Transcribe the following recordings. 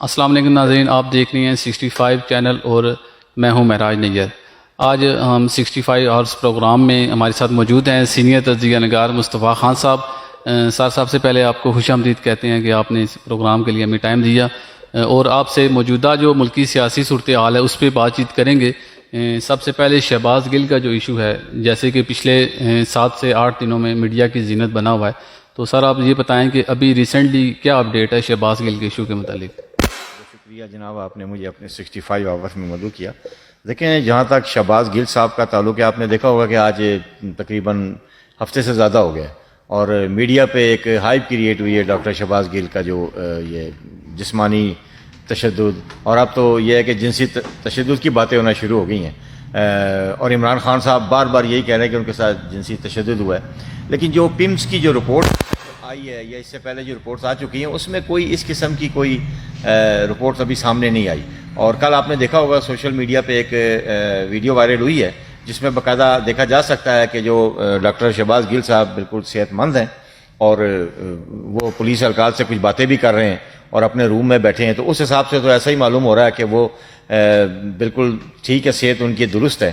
السلام علیکم ناظرین، آپ دیکھ رہے ہیں 65 چینل اور میں ہوں معراج نیر۔ آج ہم 65 آورس پروگرام میں ہمارے ساتھ موجود ہیں سینئر تجزیہ نگار مصطفیٰ خان صاحب۔ سر صاحب سے پہلے آپ کو خوش آمدید کہتے ہیں کہ آپ نے اس پروگرام کے لیے ہمیں ٹائم دیا اور آپ سے موجودہ جو ملکی سیاسی صورتحال ہے اس پہ بات چیت کریں گے۔ سب سے پہلے شہباز گل کا جو ایشو ہے، جیسے کہ پچھلے 7 سے 8 دنوں میں میڈیا کی زینت بنا ہوا ہے، تو سر آپ یہ بتائیں کہ ابھی ریسنٹلی کیا اپڈیٹ ہے شہباز گل کے ایشو کے متعلق؟ شکریہ جناب، آپ نے مجھے اپنے 65 آورس میں مدعو کیا۔ دیکھیں، جہاں تک شہباز گل صاحب کا تعلق ہے، آپ نے دیکھا ہوگا کہ آج تقریباً ہفتے سے زیادہ ہو گیا اور میڈیا پہ ایک ہائپ کریٹ ہوئی ہے ڈاکٹر شہباز گل کا، جو یہ جسمانی تشدد اور اب تو یہ ہے کہ جنسی تشدد کی باتیں ہونا شروع ہو گئی ہیں، اور عمران خان صاحب بار بار یہی کہہ رہے ہیں کہ ان کے ساتھ جنسی تشدد ہوا ہے۔ لیکن جو پیمز کی جو رپورٹ آئی ہے یا اس سے پہلے جو رپورٹس آ چکی ہیں، اس میں کوئی اس قسم کی کوئی رپورٹس ابھی سامنے نہیں آئی۔ اور کل آپ نے دیکھا ہوگا سوشل میڈیا پہ ایک ویڈیو وائرل ہوئی ہے جس میں باقاعدہ دیکھا جا سکتا ہے کہ جو ڈاکٹر شہباز گل صاحب بالکل صحت مند ہیں اور وہ پولیس اہلکار سے کچھ باتیں بھی کر رہے ہیں اور اپنے روم میں بیٹھے ہیں، تو اس حساب سے تو ایسا ہی معلوم ہو رہا ہے کہ وہ بالکل ٹھیک ہے، صحت ان کی درست ہے۔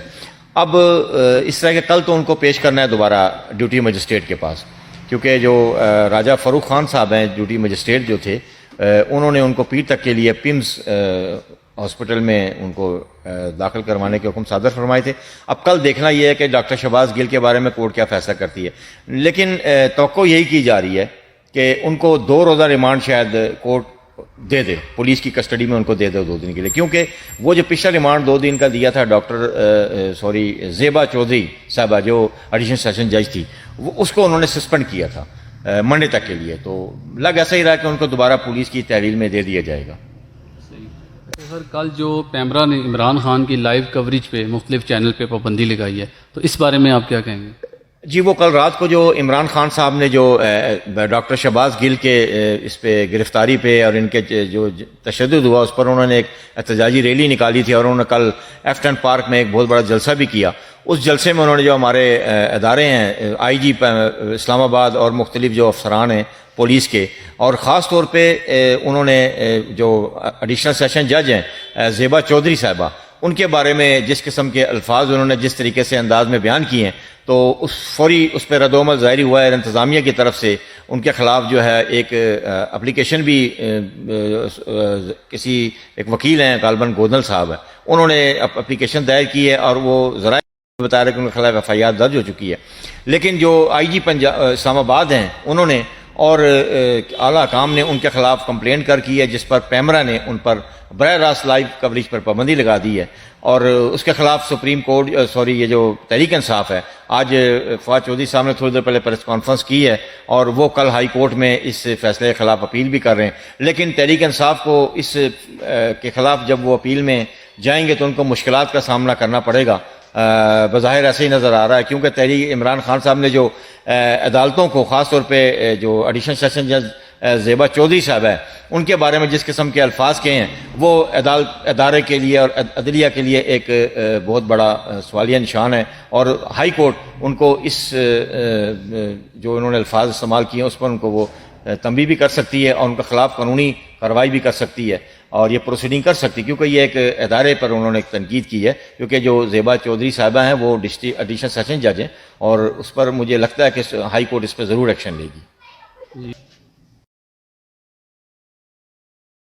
اب اس طرح کے کل تو ان کو پیش کرنا ہے دوبارہ ڈیوٹی مجسٹریٹ کے پاس، کیونکہ جو راجہ فاروق خان صاحب ہیں ڈیوٹی مجسٹریٹ جو تھے، انہوں نے ان کو پیر تک کے لیے پیمز ہاسپٹل میں ان کو داخل کروانے کے حکم صادر فرمائے تھے۔ اب کل دیکھنا یہ ہے کہ ڈاکٹر شہباز گل کے بارے میں کورٹ کیا فیصلہ کرتی ہے، لیکن توقع یہی کی جا رہی ہے کہ ان کو 2 روزہ ریمانڈ شاید کورٹ دے دے، پولیس کی کسٹڈی میں ان کو دے دے 2 دن کے لیے، کیونکہ وہ جو پچھلا ریمانڈ 2 دن کا دیا تھا ڈاکٹر زیبا چودھری صاحبہ جو ایڈیشنل سیشن جج تھی، وہ اس کو انہوں نے سسپینڈ کیا تھا منڈے تک کے لیے، تو لگ ایسا ہی رہا کہ ان کو دوبارہ پولیس کی تحویل میں دے دیا جائے گا۔ سر کل جو پیمرا نے عمران خان کی لائیو کوریج پہ مختلف چینل پہ پابندی لگائی ہے، تو اس بارے میں آپ کیا کہیں گے؟ جی، وہ کل رات کو جو عمران خان صاحب نے جو ڈاکٹر شہباز گل کے اس پہ گرفتاری پہ اور ان کے جو تشدد ہوا اس پر انہوں نے ایک احتجاجی ریلی نکالی تھی، اور انہوں نے کل ایفٹن پارک میں ایک بہت بڑا جلسہ بھی کیا۔ اس جلسے میں انہوں نے جو ہمارے ادارے ہیں آئی جی اسلام آباد اور مختلف جو افسران ہیں پولیس کے، اور خاص طور پہ انہوں نے جو ایڈیشنل سیشن جج ہیں زیبا چودھری صاحبہ، ان کے بارے میں جس قسم کے الفاظ انہوں نے جس طریقے سے انداز میں بیان کیے ہیں، تو فوری اس پہ رد و عمل ظاہر ہوا ہے۔ انتظامیہ کی طرف سے ان کے خلاف جو ہے ایک اپلیکیشن بھی کسی ایک وکیل ہیں غالباً گودل صاحب ہے، انہوں نے اپلیکیشن دائر کی ہے، اور وہ ذرائع بتا رہے کہ ان کے خلاف ایف آئی آر درج ہو چکی ہے۔ لیکن جو آئی جی اسلام آباد ہیں، انہوں نے اور اعلیٰ حکام نے ان کے خلاف کمپلین کی ہے، جس پر پیمرا نے ان پر براہ راست لائیو کوریج پر پابندی لگا دی ہے، اور اس کے خلاف سپریم کورٹ یہ جو تحریک انصاف ہے، آج فواد چودھری صاحب نے تھوڑی دیر پہلے پریس کانفرنس کی ہے، اور وہ کل ہائی کورٹ میں اس فیصلے کے خلاف اپیل بھی کر رہے ہیں۔ لیکن تحریک انصاف کو اس کے خلاف جب وہ اپیل میں جائیں گے تو ان کو مشکلات کا سامنا کرنا پڑے گا، بظاہر ایسے ہی نظر آ رہا ہے، کیونکہ تحریک عمران خان صاحب نے جو عدالتوں کو، خاص طور پہ جو ایڈیشنل سیشن جج زیبا چودھری صاحب ہے، ان کے بارے میں جس قسم کے الفاظ کہے ہیں، وہ ادارے کے لیے اور عدلیہ کے لیے ایک بہت بڑا سوالیہ نشان ہے، اور ہائی کورٹ ان کو اس جو انہوں نے الفاظ استعمال کیے ہیں اس پر ان کو وہ تنبیہ بھی کر سکتی ہے، اور ان کے خلاف قانونی کارروائی بھی کر سکتی ہے، اور یہ پروسیڈنگ کر سکتی، کیونکہ یہ ایک ادارے پر انہوں نے ایک تنقید کی ہے، کیونکہ جو زیبا چودھری صاحبہ ہیں وہ ڈسٹرکٹ ایڈیشنل سیشن جج ہیں، اور اس پر مجھے لگتا ہے کہ ہائی کورٹ اس پہ ضرور ایکشن لے گی۔